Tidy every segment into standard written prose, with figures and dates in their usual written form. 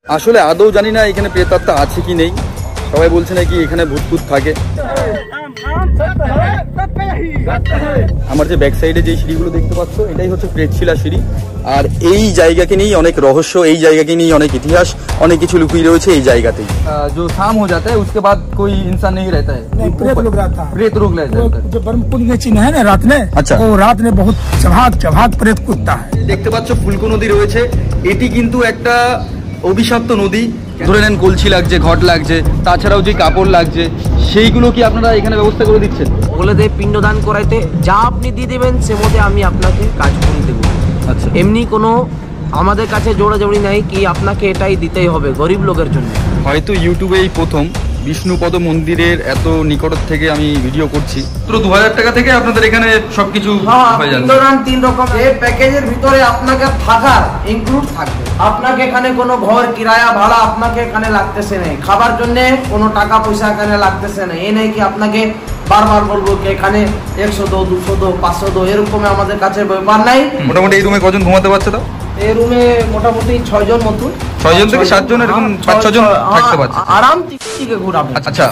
আসলে আদৌ জানি না এখানে প্রেতাত্মা আছে কি নেই, সবাই বলছে নাকি এখানে ভূত থাকে। আমার যে ব্যাক সাইডে যে সিঁড়িগুলো দেখতে পাচ্ছ এটাই হচ্ছে প্রেতশিলা সিঁড়ি। আর এই জায়গাকে নিয়েই অনেক রহস্য, এই জায়গাকে নিয়ে অনেক ইতিহাস, অনেক কিছু লুকিয়ে রয়েছে এই জায়গাতেই। जो शाम हो जाता है उसके बाद कोई इंसान नहीं रहता है, प्रेत लोग रहता है, प्रेत लोग रहता है। जो ब्रह्मपुर में चिन्ह है ना रात में, अच्छा वो रात में बहुत चबाक प्रेत कूदता है। দেখতে পাচ্ছ ফুলকো নদী রয়েছে, এটি কিন্তু একটা অভিশপ্ত নদী। ধরে নেন কলসি লাগছে, ঘট লাগছে, তাছাড়াও যে কাপড় লাগছে সেইগুলো কি আপনারা এখানে ব্যবস্থা করে দিচ্ছেন? বলে দে পিণ্ডদান করাইতে যা আপনি দিয়ে দেবেন সে মতে আমি আপনাকে কাজ করে দেবো। আচ্ছা, এমনি কোনো আমাদের কাছে জোড়াজোড়ি নাই কি আপনাকে এটাই দিতেই হবে গরিব লোকের জন্য। হয়তো ইউটিউবেই প্রথম বিষ্ণুপদ মন্দিরের এত নিকট থেকে আমি ভিডিও করছি। তো 2000 টাকা থেকে আপনাদের এখানে সবকিছু হয়ে যাচ্ছে। পিণ্ডদান 3 রকম, এই প্যাকেজের ভিতরে আপনাকে থাকার ইনক্লুড থাকবে। আপনাকে এখানে কোনো ঘর কিরায়া ভাড়া আপনাকে এখানে লাগতেছে না, খাবার জন্য কোনো টাকা পয়সা এখানে লাগতেছে না। এই নেই কি আপনাকে বারবার বলবো কি এখানে 100 দো 200 দো 500 দো এরকম আমাদের কাছে ব্যাপার নাই। মোটামুটি এই রুমে কজন ঘুমাতে পারছে? তো এই রুমে মোটামুটি 6 জন মতো, 6 জন থেকে 7 জন এরকম 5-6 জন থাকতে পারছে আরাম থেকে ঘোরাবে। আচ্ছা,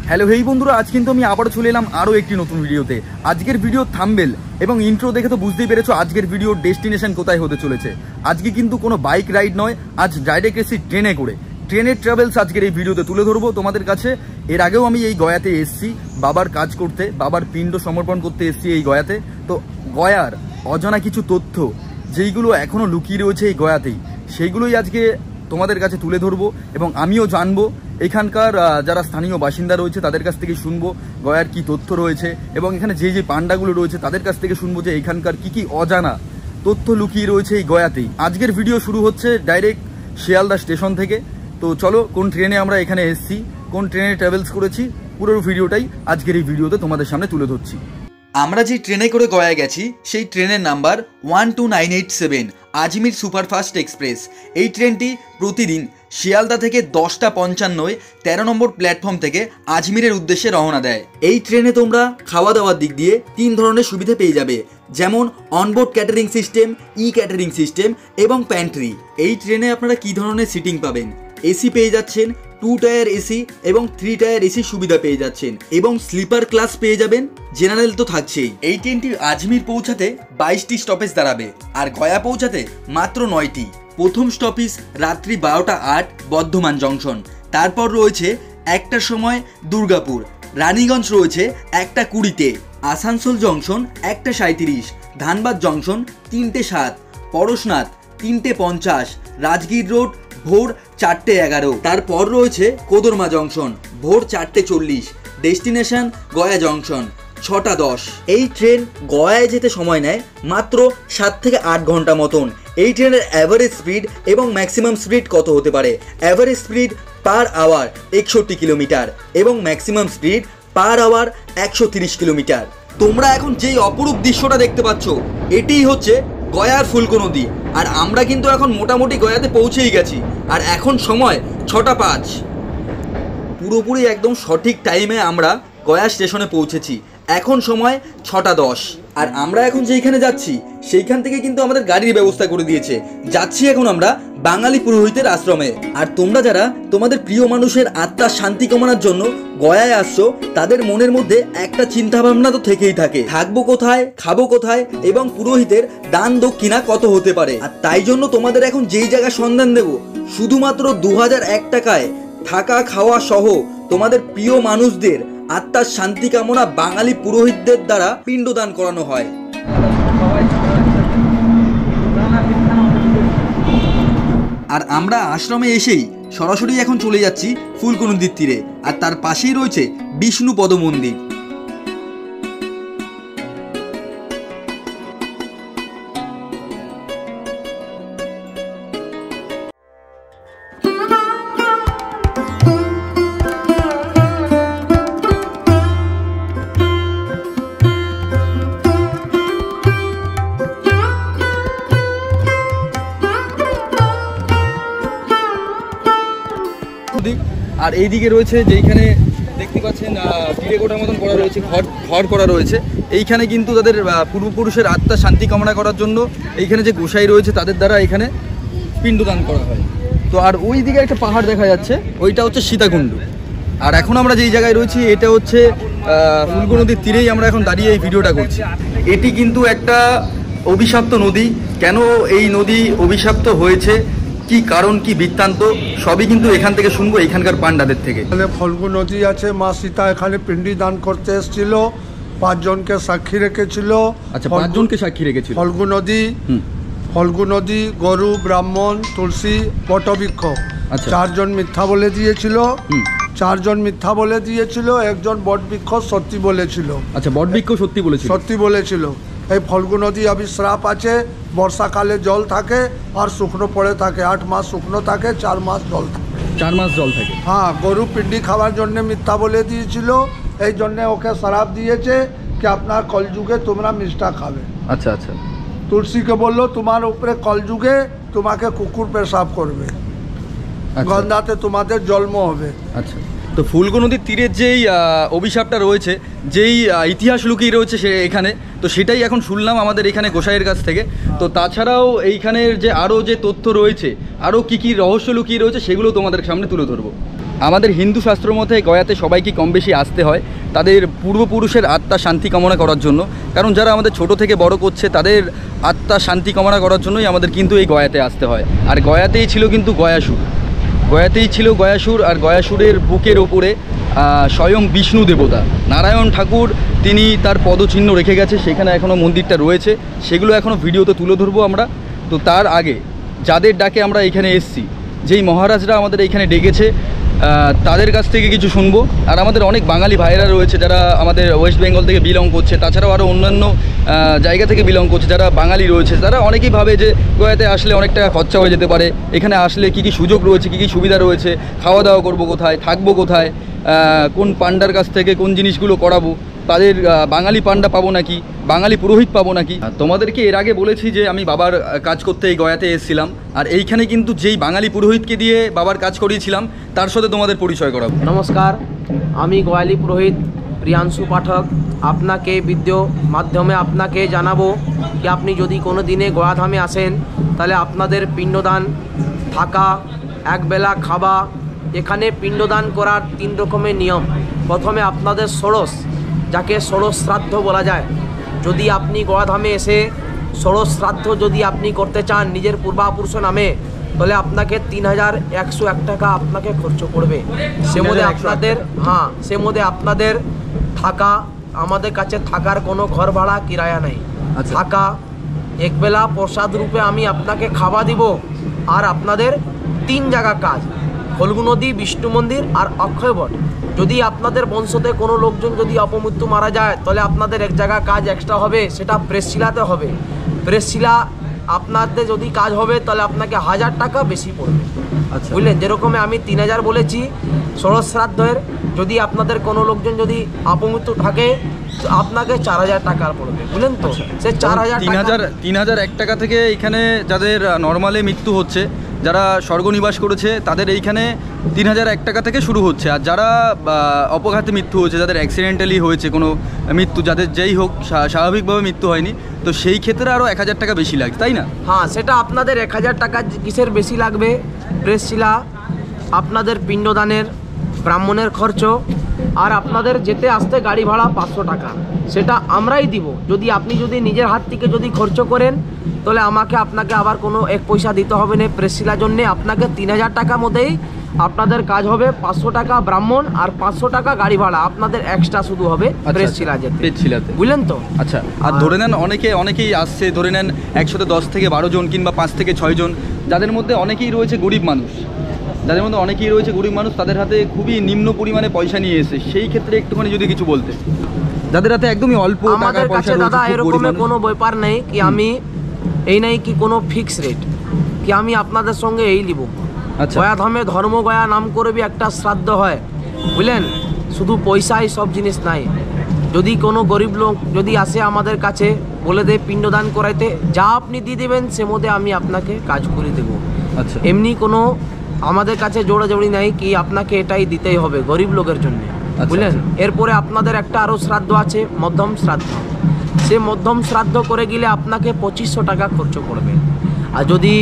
হ্যালো হেই বন্ধুরা, আজ কিন্তু আমি আবারও চলে এলাম আরও একটি নতুন ভিডিওতে। আজকের ভিডিও থাম্বনেল এবং ইন্ট্রো দেখে তো বুঝতেই পেরেছো আজকের ভিডিওর ডেস্টিনেশন কোথায় হতে চলেছে। আজকে কিন্তু কোনো বাইক রাইড নয়, আজ ডাইরেক্ট এসেছি ট্রেনে করে। ট্রেনের ট্রাভেলস আজকের এই ভিডিওতে তুলে ধরবো তোমাদের কাছে। এর আগেও আমি এই গয়াতে এসেছি বাবার কাজ করতে, বাবার পিণ্ড সমর্পণ করতে এসেছি এই গয়াতে। তো গয়ার অজানা কিছু তথ্য যেইগুলো এখনও লুকিয়ে রয়েছে এই গয়াতেই, সেইগুলোই আজকে তোমাদের কাছে তুলে ধরবো এবং আমিও জানবো। এখানকার যারা স্থানীয় বাসিন্দা রয়েছে তাদের কাছ থেকে শুনবো গয়ার কি তথ্য রয়েছে, এবং এখানে যে যে পান্ডাগুলো রয়েছে তাদের কাছ থেকে শুনবো যে এখানকার কি অজানা তথ্য লুকিয়ে রয়েছে এই গয়াতেই। আজকের ভিডিও শুরু হচ্ছে ডাইরেক্ট শিয়ালদা স্টেশন থেকে। তো চলো, কোন ট্রেনে আমরা এখানে এসেছি, কোন ট্রেনে ট্রাভেলস করেছি, পুরো ভিডিওটাই আজকের এই ভিডিওতে তোমাদের সামনে তুলে ধরছি। আমরা যে ট্রেনে করে গয়া গেছি সেই ট্রেনের নাম্বার 12987 আজমির সুপারফাস্ট এক্সপ্রেস। এই ট্রেনটি প্রতিদিন শিয়ালদা থেকে 10:55 13 নম্বর প্ল্যাটফর্ম থেকে আজমিরের উদ্দেশ্যে রওনা দেয়। এই ট্রেনে তোমরা খাওয়া দাওয়ার দিক দিয়ে 3 ধরনের সুবিধা পেয়ে যাবে, যেমন অনবোর্ড ক্যাটারিং সিস্টেম, ই ক্যাটারিং সিস্টেম এবং প্যান্ট্রি। এই ট্রেনে আপনারা কি ধরনের সিটিং পাবেন? এসি পেয়ে যাচ্ছেন, 2 টায়ার এসি এবং 3 টায়ার এসি সুবিধা পেয়ে যাচ্ছেন, এবং স্লিপার ক্লাস পেয়ে যাবেন, জেনারেল তো থাকছেই। এই ট্রেনটি আজমির পৌঁছাতে 22টি স্টপেজ দাঁড়াবে আর গয়া পৌঁছাতে মাত্র 9টি। প্রথম স্টপেজ রাত্রি 12:08 বর্ধমান জংশন, তারপর রয়েছে 1টার সময় দুর্গাপুর, রানীগঞ্জ রয়েছে 1:20-তে, Asansol junction 1:37, Dhanbad junction 3:07, Parasnath 3:50, Rajgir road ভোর 4:11, তারপর রয়েছে কোদরমা জংশন ভোর 4:40, ডেস্টিনেশন গয়া জংশন 6:10। এই ট্রেন গয়ায় যেতে সময় নেয় মাত্র 7 থেকে 8 ঘন্টা মতন। এই ট্রেনের অ্যাভারেজ স্পিড এবং ম্যাক্সিমাম স্পিড কত হতে পারে? Average speed per hour 61 kilometre এবং maximum speed per hour 130 kilometre. তোমরা এখন যেই অপরূপ দৃশ্যটা দেখতে পাচ্ছ এটিই হচ্ছে গয়ার ফুলকো নদী। আর আমরা কিন্তু এখন মোটামুটি গয়াতে পৌঁছেই গেছি, আর এখন সময় 6:05। পুরোপুরি একদম সঠিক টাইমে আমরা গয়া স্টেশনে পৌঁছেছি। এখন সময় 6:10, আর আমরা এখন যেখানে যাচ্ছি সেইখান থেকে কিন্তু আমাদের গাড়ির ব্যবস্থা করে দিয়েছে। যাচ্ছি এখন আমরা বাঙালি পুরোহিতের আশ্রমে। আর তোমরা যারা তোমাদের প্রিয় মানুষের আত্মার শান্তি কামনার জন্য গয়ায় আসছো, তাদের মনের মধ্যে একটা চিন্তা ভাবনা তো থেকেই থাকে, থাকবো কোথায়, খাবো কোথায় এবং পুরোহিতের দান দক্ষিণা কত হতে পারে। আর তাই জন্য তোমাদের এখন যেই জায়গায় সন্ধান দেব, শুধুমাত্র 2001 টাকায় থাকা খাওয়া সহ তোমাদের প্রিয় মানুষদের আত্মার শান্তি কামনা বাঙালি পুরোহিতদের দ্বারা পিণ্ডদান করানো হয়। আর আমরা আশ্রমে এসেই সরাসরি এখন চলে যাচ্ছি ফুলকো নদীর তীরে, আর তার পাশেই রয়েছে বিষ্ণুপদ মন্দির। আর এইদিকে রয়েছে যেইখানে দেখতে দেখতে পাচ্ছেন পিড়ে কোটার মতন করা রয়েছে, ঘর করা রয়েছে। এইখানে কিন্তু তাদের পূর্বপুরুষের আত্মা শান্তি কামনা করার জন্য এইখানে যে গোসাই রয়েছে তাদের দ্বারা এখানে পিণ্ডদান করা হয়। তো আর ওই দিকে একটা পাহাড় দেখা যাচ্ছে, ওইটা হচ্ছে সীতাকুণ্ড। আর এখন আমরা যেই জায়গায় রয়েছি এটা হচ্ছে ফুলকো নদীর তীরেই আমরা এখন দাঁড়িয়ে এই ভিডিওটা করছি। এটি কিন্তু একটা অভিশপ্ত নদী। কেন এই নদী অভিশপ্ত হয়েছে, কি কারণ, কি বৃত্তান্ত, সবই কিন্তু এখান থেকে শুনবো এখানকার পান্ডাদের থেকে। এখানে ফল্গু নদী আছে, মা সীতা এখানে পিণ্ডি দান করতে এসেছিল, 5 জনকে সাক্ষী রেখেছিল। আচ্ছা, 5 জনকে সাক্ষী রেখেছিল। ফল্গু নদী, গরু, ব্রাহ্মণ, তুলসী, বটবৃক্ষ। 4 জন মিথ্যা বলে দিয়েছিল। 4 জন মিথ্যা বলে দিয়েছিল, 1 জন বটবৃক্ষ সত্যি বলেছিল। আচ্ছা, বটবৃক্ষ সত্যি বলেছিল। এই ফল্গু নদী অবিশ্রাপ আছে, বর্ষাকালে জল থাকে আর শুকনো পড়ে থাকে। 8 মাস শুকনো থাকে, 4 মাস জল থাকে। 4 মাস জল থাকে। হ্যাঁ, গরু পিণ্ডি খাওয়ার জন্য মিথ্যা বলে দিয়েছিল, এই জন্য ওকে শ্রাপ দিয়েছে কি আপনার কলযুগে তোমরা মিষ্টা খাবে। আচ্ছা আচ্ছা। তুলসীকে বললো তোমার উপরে কলযুগে তোমাকে কুকুর পেশাব করবে, গন্ধাতে তোমাদের জন্ম হবে। আচ্ছা, তো ফুলকো নদীর তীরের যেই অভিশাপটা রয়েছে, যেই ইতিহাস লুকিয়ে রয়েছে এখানে, তো সেটাই এখন শুনলাম আমাদের এখানে গোসাইয়ের কাছ থেকে। তো তাছাড়াও এইখানের যে আরও যে তথ্য রয়েছে, আরও কী কী রহস্য লুকিয়ে রয়েছে, সেগুলো তোমাদের সামনে তুলে ধরবো। আমাদের হিন্দু শাস্ত্র মতে গয়াতে সবাইকে কম বেশি আসতে হয় তাদের পূর্বপুরুষের আত্মা শান্তি কামনা করার জন্য। কারণ যারা আমাদের ছোট থেকে বড় করছে তাদের আত্মা শান্তি কামনা করার জন্যই আমাদের কিন্তু এই গয়াতে আসতে হয়। আর গয়াতেই ছিল কিন্তু গয়াসুর। আর গয়াসুরের বুকের ওপরে স্বয়ং বিষ্ণু দেবতা নারায়ণ ঠাকুর, তিনি তার পদচিহ্ন রেখে গেছে। সেখানে এখনও মন্দিরটা রয়েছে, সেগুলো এখনও ভিডিওতে তুলে ধরবো আমরা। তো তার আগে যাদের ডাকে আমরা এখানে এসছি, যেই মহারাজরা আমাদের এইখানে ডেকেছে, তাদের কাছ থেকে কিছু শুনবো। আর আমাদের অনেক বাঙালি ভাইরা রয়েছে যারা আমাদের ওয়েস্ট বেঙ্গল থেকে বিলং করছে, তাছাড়াও আরও অন্যান্য জায়গা থেকে বিলং করছে যারা বাঙালি রয়েছে। তারা অনেকেই ভাবে যে গয়াতে আসলে অনেক টাকা খরচা হয়ে যেতে পারে, এখানে আসলে কী কী সুযোগ রয়েছে, কী কী সুবিধা রয়েছে, খাওয়া দাওয়া করবো কোথায়, থাকবো কোথায়, কোন পান্ডার কাছ থেকে কোন জিনিসগুলো করাবো, তাদের বাঙালি পান্ডা পাবো নাকি, বাঙালি পুরোহিত পাবো নাকি। তোমাদেরকে এর আগে বলেছি যে আমি বাবার কাজ করতে এই গয়াতে এসেছিলাম, আর এইখানে কিন্তু যেই বাঙালি পুরোহিতকে দিয়ে বাবার কাজ করিয়েছিলাম তার সাথে তোমাদের পরিচয় করাবো। নমস্কার, আমি গয়ালি পুরোহিত প্রিয়াংশু পাঠক। আপনাকে ভিডিও মাধ্যমে আপনাকে জানাবো কি আপনি যদি কোনো দিনে গয়াধামে আসেন তাহলে আপনাদের পিণ্ডদান, থাকা, একবেলা খাওয়া, এখানে পিণ্ডদান করার 3 রকমের নিয়ম। প্রথমে আপনাদের ষোড়শ, যাকে ষোড়শ শ্রাদ্ধ বলা যায়। যদি আপনি গয়াধামে এসে ষোড়শ শ্রাদ্ধ যদি আপনি করতে চান নিজের পূর্বাপুরুষ নামে, তাহলে আপনাকে 3101 টাকা আপনাকে খরচ পড়বে। সে মধ্যে আপনাদের থাকা, আমাদের কাছে থাকার কোনো ঘর ভাড়া কিরায়া নেই। থাকা, একবেলা প্রসাদ রূপে আমি আপনাকে খাওয়া দিব। আর আপনাদের 3 জায়গা কাজ, ফল্গু নদী, বিষ্ণু মন্দির আর অক্ষয়বট। যদি আপনাদের বংশতে কোনো লোকজন যদি অপমৃত্যু মারা যায় তাহলে আপনাদের 1 জায়গা কাজ এক্সট্রা হবে, সেটা প্রেসশিলাতে হবে। প্রেসশিলা আপনাদের যদি কাজ হবে তাহলে আপনাকে 1000 টাকা বেশি পড়বে। আচ্ছা, বুঝলেন? যেরকম আমি 3000 বলেছি ষোড়শ শ্রাদ্ধের, যদি আপনাদের কোনো লোকজন যদি অপমৃত্যু থাকে আপনাকে 4000 টাকার পড়বে, বুঝলেন তো? সে 3001 টাকা থেকে এখানে যাদের নর্মালে মৃত্যু হচ্ছে, যারা স্বর্গনিবাস করেছে, তাদের এইখানে 3001 টাকা থেকে শুরু হচ্ছে। আর যারা অপঘাতে মৃত্যু হয়েছে, যাদের অ্যাক্সিডেন্টালি হয়েছে কোনো মৃত্যু, যাদের যেই হোক স্বাভাবিকভাবে মৃত্যু হয়নি, তো সেই ক্ষেত্রে আরও 1000 টাকা বেশি লাগছে, তাই না? হ্যাঁ, সেটা আপনাদের 1000 টাকা কিসের বেশি লাগবে? প্রেসশিলা, আপনাদের পিণ্ডদানের, ব্রাহ্মণের খরচ, আর আপনাদের যেতে আসতে গাড়ি ভাড়া 500 টাকা, সেটা আমরাই দিব। যদি আপনি নিজের হাত থেকে যদি খরচ করেন তাহলে আপনাকে আবার কোনো 1 পয়সা দিতে হবে না প্রেসশিলার জন্যে। আপনাকে 3000 টাকার মধ্যেই আপনাদের কাজ হবে। 500 টাকা ব্রাহ্মণ আর 500 টাকা গাড়ি ভাড়া আপনাদের এক্সট্রা শুধু হবে প্রেসশিলা যেতে, বুঝলেন তো? আচ্ছা, আর ধরে নেন অনেকেই আসছে, ধরে নেন 110 থেকে 12 জন কিংবা 5 থেকে 6 জন, যাদের মধ্যে অনেকেই রয়েছে গরিব মানুষ, তাদের হাতে খুবই নিম্ন পরিমাণে পয়সা নিয়ে এসে, সেই ক্ষেত্রে একটুখানি যদি কিছু বলতে। যাদের হাতে একদমই অল্প টাকা পয়সা রয়েছে, দাদা এরকম কোনো ব্যাপার নেই কি আমি এই নাই কি কোনো ফিক্স রেট কি আমি আপনাদের সঙ্গে এই নিব। গয়াধামে ধর্মগয়া নাম করবি একটা শ্রাদ্ধ হয়, বুঝলেন? শুধু পয়সাই সব জিনিস নাই। যদি কোনো গরিব লোক যদি আসে আমাদের কাছে বলে দেয় পিণ্ডদান করাইতে, যা আপনি দিয়ে দেবেন সে মধ্যে আমি আপনাকে কাজ করে দেবো। আচ্ছা, এমনি কোনো আমাদের কাছে জোড়াজোড়ি নাই কি আপনাকে এটাই দিতেই হবে গরিব লোকের জন্য। বুঝলেন। এরপরে আপনাদের একটা আরও শ্রাদ্ধ আছে, মধ্যম শ্রাদ্ধ। সে মধ্যম শ্রাদ্ধ করে গেলে আপনাকে 2500 টাকা খরচ করবে। আর যদি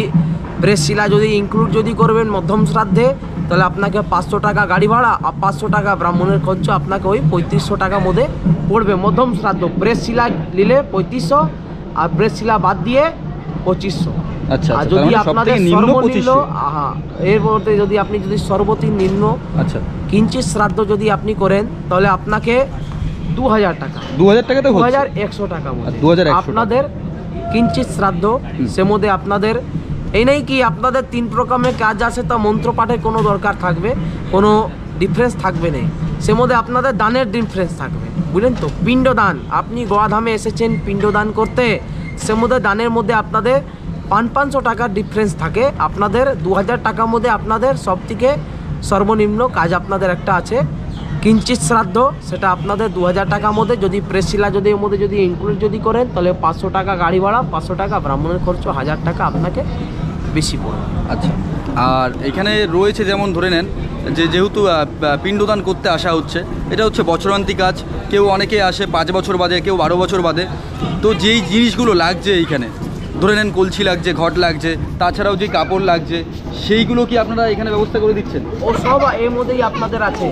প্রেসশিলা যদি ইনক্লুড যদি করবেন মধ্যম শ্রাদ্ধে, তাহলে আপনাকে 500 টাকা গাড়ি ভাড়া আর 500 টাকা ব্রাহ্মণের খরচ, আপনাকে ওই 3500 টাকার মধ্যে পড়বে মধ্যম শ্রাদ্ধ। প্রেসশিলা নিলে 3500 আর প্রেসশিলা বাদ দিয়ে 2500। আচ্ছা, আর যদি আপনাদের সর্বনিম্ন এর মধ্যে যদি আপনি যদি সর্বনিম্ন কিঞ্চিত শ্রাদ্ধ যদি আপনি করেন, তাহলে আপনাকে 2000 টাকা 2100 টাকা আপনাদের কিঞ্চিত শ্রাদ্ধ। সে মধ্যে আপনাদের এই নেই কি আপনাদের 3 প্রকারের কাজ আছে, তা মন্ত্র পাঠের কোনো দরকার থাকবে, কোনো ডিফারেন্স থাকবে না। সে মধ্যে আপনাদের দানের ডিফারেন্স থাকবে, বুঝলেন তো। পিণ্ডদান, আপনি গোয়াধামে এসেছেন পিণ্ডদান করতে, সে মধ্যে দানের মধ্যে আপনাদের 500 টাকার ডিফারেন্স থাকে। আপনাদের 2000 টাকার মধ্যে আপনাদের সব থেকে সর্বনিম্ন কাজ আপনাদের একটা আছে কিঞ্চিত শ্রাদ্ধ, সেটা আপনাদের 2000 টাকার মধ্যে। যদি প্রেসশিলা যদি এর মধ্যে যদি ইনক্লুড যদি করেন, তাহলে 500 টাকা গাড়ি ভাড়া, 500 টাকা ব্রাহ্মণের খরচ, 1000 টাকা আপনাকে বেশি পড়বে। আচ্ছা, আর এখানে রয়েছে যেমন ধরে নেন যে যেহেতু পিণ্ডদান করতে আসা হচ্ছে, এটা হচ্ছে বছরান্তি কাজ। কেউ অনেকে আসে 5 বছর বাদে, কেউ 12 বছর বাদে। তো যেই জিনিসগুলো লাগছে এইখানে, ধরে নেন কলসি লাগছে, ঘট লাগছে, তাছাড়াও যে কাপড় লাগছে, সেইগুলো কি আপনারা এখানে ব্যবস্থা করে দিচ্ছেন? ও সব এর মধ্যেই আপনাদের আছে।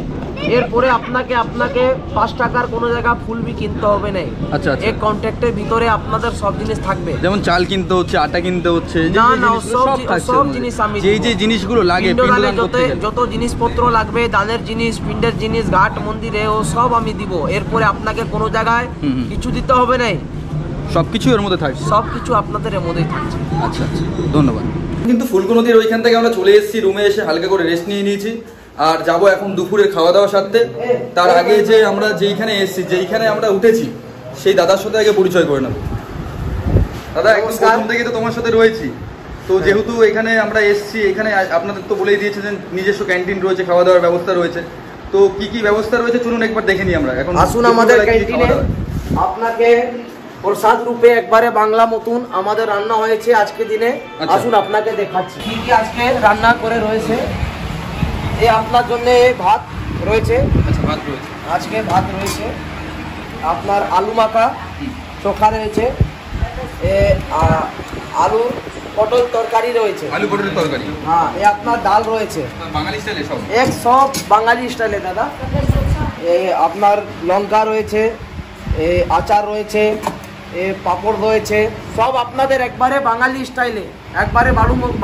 এরপরে আপনাকে 5 টাকার কোনো জায়গা ফুলবি কিনতে হবে না। আচ্ছা, এই কন্ট্রাক্টের ভিতরে আপনাদের সব জিনিস থাকবে, যেমন চাল কিনতে হচ্ছে, আটা কিনতে হচ্ছে, সব জিনিস আমি যে জিনিসগুলো লাগে, যত জিনিসপত্র লাগবে, দানের জিনিস, পিণ্ডের জিনিস, ঘাট মন্দিরে, ও সব আমি দিব। এরপরে আপনাকে কোনো জায়গায় কিছু দিতে হবে না, সবকিছু এর মধ্যে থাকছে, সবকিছু আপনাদের এর মধ্যেই থাকছে। আচ্ছা আচ্ছা, ধন্যবাদ। কিন্তু ফুলকো নদীর ওইখান থেকে আমরা চলে এসেছি, রুমে এসে হালকা করে রেস্ট নিয়ে নিয়েছি, আর যাব এখন দুপুরের খাওয়া দাওয়া সারতে। তার আগে যে আমরা যেইখানে এসেছি, যেইখানে আমরা উঠেছি, সেই দাদার সাথে আগে পরিচয় করে নেব। দাদা, একদম প্রথম থেকে তো তোমার সাথে রয়েছি, তো যেহেতু এখানে আমরা এসেছি, এখানে আপনাদের তো বলেই দিয়েছে যে নিজস্ব ক্যান্টিন রয়েছে, খাওয়া দাওয়ার ব্যবস্থা রয়েছে। তো কি কি ব্যবস্থা রয়েছে চলুন একবার দেখে নিই আমরা। এখন আসুন আমাদের ক্যান্টিনে। আপনাকে প্রসাদ রূপে একবারে বাংলা মতন আমাদের রান্না হয়েছে আজকে দিনে। আসুন আপনাকে দেখাচ্ছি কি কি আজকে রান্না করে রয়েছে। এই আপনার জন্য ভাত রয়েছে। আচ্ছা, ভাত রয়েছে, আজকে ভাত রয়েছে। আপনার আলু মাখা, চোখা রয়েছে, আলু পটল তরকারি রয়েছে। আলু পটলের তরকারি, হ্যাঁ। এই আপনার ডাল রয়েছে, বাঙালি স্টাইলে সব, সব বাঙালি স্টাইলে দাদা। এই আপনার লঙ্কা রয়েছে, আচার রয়েছে, পাপড় রয়েছে, সব আপনাদের একবারে বাঙালি স্টাইলে, একবারে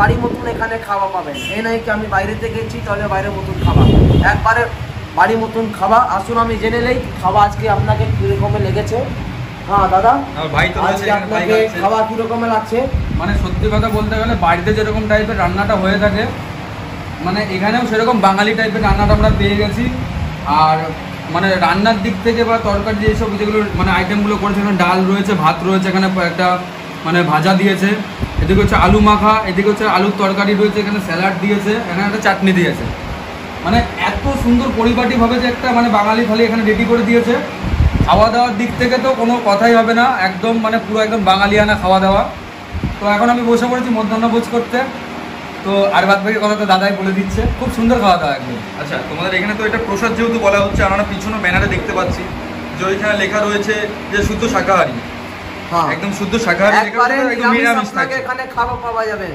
বাড়ি মতন এখানে খাওয়া পাবেন। এই নয় কি আমি বাইরেতে গেছি তাহলে বাইরের মতন খাওয়া, একবারে বাড়ি মতন খাওয়া। আসুন আমি জেনে নেই খাওয়া আজকে আপনাকে কীরকমের লেগেছে। হ্যাঁ দাদা, আজকে আপনাকে খাওয়া কীরকমের লাগছে? মানে সত্যি কথা বলতে গেলে বাড়িতে যেরকম টাইপের রান্নাটা হয়ে থাকে, মানে এখানেও সেরকম বাঙালি টাইপের রান্নাটা আমরা পেয়ে গেছি। আর মানে রান্নার দিক থেকে বা তরকারি যেসব যেগুলো মানে আইটেমগুলো করেছে, এখানে ডাল রয়েছে, ভাত রয়েছে, এখানে একটা মানে ভাজা দিয়েছে, এদিকে হচ্ছে আলু মাখা, এদিকে হচ্ছে আলুর তরকারি রয়েছে, এখানে স্যালাড দিয়েছে, এখানে একটা চাটনি দিয়েছে। মানে এত সুন্দর পরিপাটিভাবে যে একটা মানে বাঙালি থালি এখানে রেডি করে দিয়েছে। খাওয়া দাওয়ার দিক থেকে তো কোনো কথাই হবে না, একদম মানে পুরো একদম বাঙালিয়ানা খাওয়া দাওয়া। তো এখন আমি বসে পড়েছি মধ্যাহ্নভোজ করতে। তো আর বাদ বাকি কথা তো দাদাই বলে দিচ্ছে, খুব সুন্দর খাওয়া দাওয়া একদম। আচ্ছা, তোমাদের এখানে তো এটা প্রসাদ যেহেতু বলা হচ্ছে, আমরা পিছনে ব্যানারে দেখতে পাচ্ছি যে ওইখানে লেখা রয়েছে যে শুদ্ধ শাকাহারি। হ্যাঁ, একদম শুদ্ধ শাকাহারি লেখা আছে, একদম নিরামিষ থাকে। এখানে খাওয়া পাওয়া যাবে,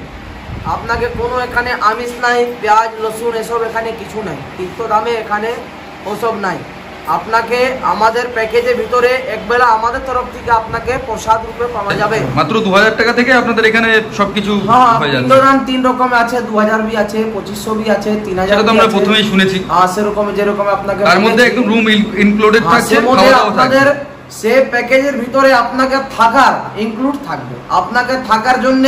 আপনাকে কোনো এখানে আমিষ নাই, পেঁয়াজ রসুন এসব এখানে কিছু নাই। তীর্থধামে এখানে ওসব নাই। আপনাকে আমাদের প্যাকেজের ভিতরে একবেলা আমাদের তরফ থেকে আপনাকে প্রসাদ রূপে পাওয়া যাবে মাত্র 2000 টাকা থেকে। আপনাদের এখানে সবকিছু হয়ে যাচ্ছে। পিণ্ডদান 3 রকম আছে, 2000 বি আছে, 2500 বি আছে, 3000। সেটা তো আমরা প্রথমেই শুনেছি। সেরকম যেরকম আপনাকে তার মধ্যে একদম রুম ইনক্লুডেড থাকছে, খাওয়া দাওয়া আপনাদের সে প্যাকেজের ভিতরে আপনাকে থাকার ইনক্লুড থাকবে। আপনাকে থাকার জন্য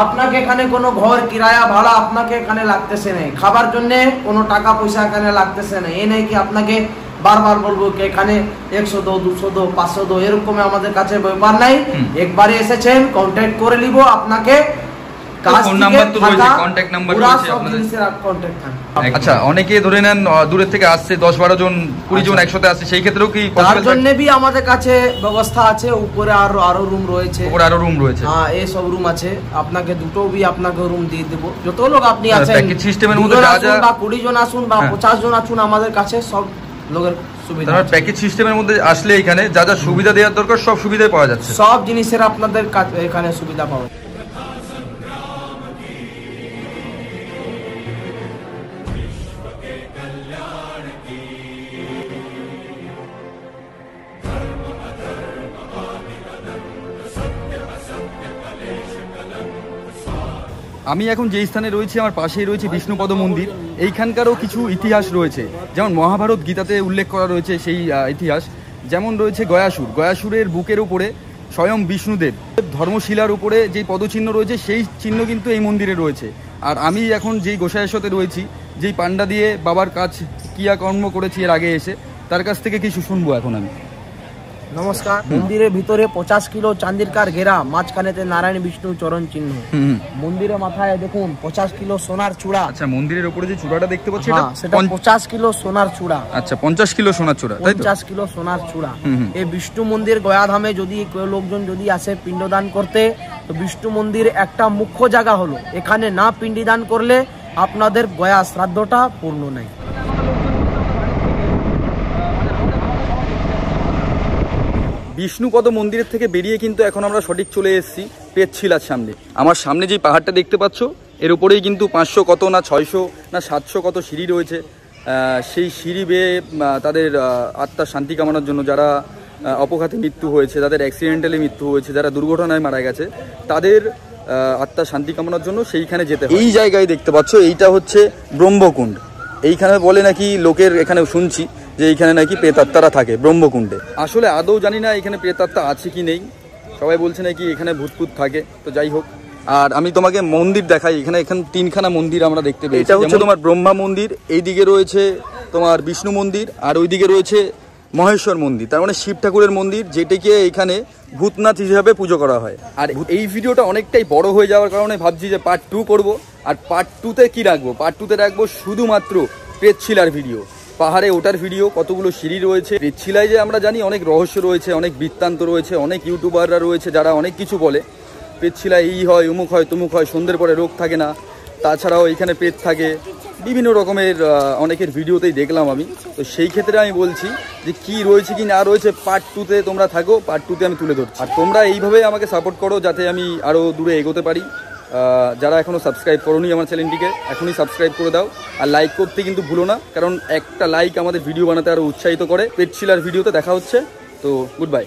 আপনাকে এখানে কোনো ঘর কিরায়া ভাড়া আপনাকে এখানে লাগতেছে না। খাবার জন্য কোনো টাকা পয়সা এখানে লাগতেছে না। এই নেই কি আপনাকে বারবার বলবো কি এখানে 100 দো, 200 দো, 500 দো, এরকম আমাদের কাছে ব্যাপার নাই। একবারে এসেছেন কন্ট্যাক্ট করে নিব আপনাকে। আচ্ছা, অনেকে ধরে নেন দূরের থেকে আসছে, 10-12 জন 20 জন একসাথে আসছে, সেই ক্ষেত্রেও কি তার জন্য বি আমাদের কাছে ব্যবস্থা আছে। উপরে আরো রুম রয়েছে, উপরে আরো রুম রয়েছে। হ্যাঁ, এই সব রুম আছে। আপনাকে দুটো বি আপনাকে রুম দিয়ে দেব। যত লোক আপনি আছেন প্যাকেজ সিস্টেমের মধ্যে যা যা, বা 20 জন আসুন বা 50 জন আসুন, আমাদের কাছে সব লোকের সুবিধা। তার প্যাকেজ সিস্টেমের মধ্যে আসলে এখানে যা যা সুবিধা দেওয়ার দরকার সব সুবিধাই পাওয়া যাচ্ছে, সব জিনিসের আপনাদের এখানে সুবিধা পাওয়া। আমি এখন যে স্থানে রয়েছি আমার পাশেই রয়েছে বিষ্ণুপদ মন্দির। এইখানকারও কিছু ইতিহাস রয়েছে, যেমন মহাভারত গীতাতে উল্লেখ করা রয়েছে সেই ইতিহাস। যেমন রয়েছে গয়াসুরের বুকের উপরে স্বয়ং বিষ্ণুদেব ধর্মশিলার উপরে যেই পদচিহ্ন রয়েছে সেই চিহ্ন কিন্তু এই মন্দিরে রয়েছে। আর আমি এখন যেই গোসাইয়ের সাথে রয়েছি, যেই পান্ডা দিয়ে বাবার কাজ ক্রিয়াকর্ম করেছি এর আগে এসে, তার কাছ থেকে কিছু শুনবো এখন আমি। নমস্কার। মন্দিরের ভিতরে 50 কিলো চাঁদিরকার ঘেরা, মাঝখানেতে নারায়ণ বিষ্ণু চরণ চিহ্ন। মন্দিরের মাথায় দেখুন 50 কিলো সোনার চূড়া। আচ্ছা, মন্দিরের উপরে যে চূড়াটা দেখতে পাচ্ছি সেটা 50 কিলো সোনার চূড়া। আচ্ছা, 50 কিলো সোনার চূড়া, তাই তো? 50 কিলো সোনার চূড়া। এই বিষ্ণু মন্দির গয়াধামে যদি কেউ লোকজন যদি আসে পিণ্ডদান করতে, তো বিষ্ণু মন্দির একটা মুখ্য জায়গা হলো, এখানে না পিণ্ডদান করলে আপনাদের গয়া শ্রাদ্ধটা পূর্ণ নাই। বিষ্ণুপদ মন্দিরের থেকে বেরিয়ে কিন্তু এখন আমরা সঠিক চলে এসেছি পেটছিলার সামনে। আমার সামনে যে পাহাড়টা দেখতে পাচ্ছ এর উপরেই কিন্তু 500 কত না 600 না 700 কত সিঁড়ি রয়েছে। সেই সিঁড়ি বেয়ে তাদের আত্মার শান্তি কামনার জন্য, যারা অপঘাতে মৃত্যু হয়েছে, তাদের অ্যাক্সিডেন্টালি মৃত্যু হয়েছে, যারা দুর্ঘটনায় মারা গেছে, তাদের আত্মার শান্তি কামনার জন্য সেইখানে যেতে হয়। এই জায়গায় দেখতে পাচ্ছ এইটা হচ্ছে ব্রহ্মকুণ্ড। এইখানে বলে নাকি লোকের, এখানে শুনছি যে এইখানে নাকি প্রেতাত্মারা থাকে ব্রহ্মকুণ্ডে। আসলে আদৌ জানি না এখানে প্রেতাত্মা আছে কি নেই, সবাই বলছে নাকি এখানে ভূতপুত থাকে, তো যাই হোক। আর আমি তোমাকে মন্দির দেখাই, এখানে 3খানা মন্দির আমরা দেখতে পেয়েছি। এটা হচ্ছে তোমার ব্রহ্মা মন্দির, এইদিকে রয়েছে তোমার বিষ্ণু মন্দির, আর ওইদিকে রয়েছে মহেশ্বর মন্দির, তার মানে শিব ঠাকুরের মন্দির, যেটাকে এখানে ভূতনাথ হিসাবে পুজো করা হয়। আর এই ভিডিওটা অনেকটাই বড় হয়ে যাওয়ার কারণে ভাবছি যে পার্ট 2 করব। আর পার্ট 2তে কি রাখবো? পার্ট 2তে রাখবো শুধুমাত্র প্রেতশিলার ভিডিও, পাহাড়ে ওঠার ভিডিও, কতগুলো সিঁড়ি রয়েছে। প্রেতশিলায় যে আমরা জানি অনেক রহস্য রয়েছে, অনেক বৃত্তান্ত রয়েছে, অনেক ইউটিউবাররা রয়েছে যারা অনেক কিছু বলে, প্রেতশিলায় এই হয়, অমুক হয়, তমুক হয়, সন্ধ্যের পরে রোগ থাকে না, তাছাড়াও এখানে প্রেত থাকে, বিভিন্ন রকমের অনেকের ভিডিওতেই দেখলাম আমি। তো সেই ক্ষেত্রে আমি বলছি যে কি রয়েছে কি না রয়েছে পার্ট 2তে তোমরা থাকো, পার্ট 2তে আমি তুলে ধরছি। আর তোমরা এইভাবে আমাকে সাপোর্ট করো যাতে আমি আরও দূরে এগোতে পারি। যারা এখনও সাবস্ক্রাইব করোনি আমার চ্যানেলটিকে, এখনই সাবস্ক্রাইব করে দাও। আর লাইক করতে কিন্তু ভুলো না, কারণ একটা লাইক আমাদের ভিডিও বানাতে আরও উৎসাহিত করে। পেটশিলার ভিডিওতে দেখা হচ্ছে, তো গুড বাই।